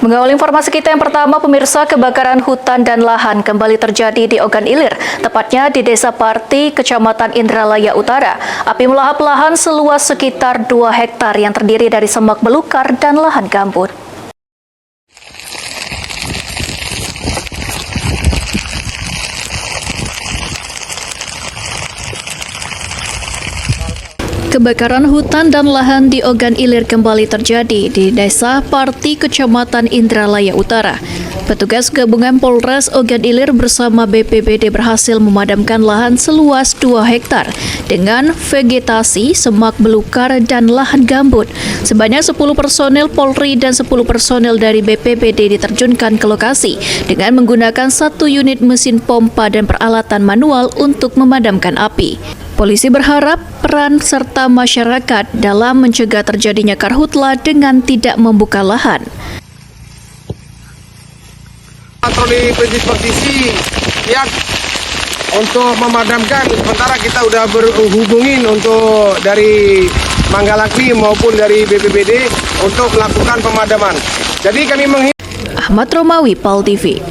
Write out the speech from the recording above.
Mengawali informasi kita yang pertama, pemirsa, kebakaran hutan dan lahan kembali terjadi di Ogan Ilir, tepatnya di Desa Parti, Kecamatan Indralaya Utara. Api melahap lahan seluas sekitar 2 hektar yang terdiri dari semak belukar dan lahan gambut. Kebakaran hutan dan lahan di Ogan Ilir kembali terjadi di Desa Parti, Kecamatan Indralaya Utara. Petugas gabungan Polres Ogan Ilir bersama BPBD berhasil memadamkan lahan seluas 2 hektar dengan vegetasi, semak belukar, dan lahan gambut. Sebanyak 10 personel Polri dan 10 personel dari BPBD diterjunkan ke lokasi dengan menggunakan 1 unit mesin pompa dan peralatan manual untuk memadamkan api. Polisi berharap peran serta masyarakat dalam mencegah terjadinya karhutla dengan tidak membuka lahan. Patroli predisposisi ya untuk memadamkan, sementara kita udah berhubungin untuk dari Manggalakni maupun dari BPBD untuk melakukan pemadaman. Jadi kami Ahmad Romawi, PAL TV.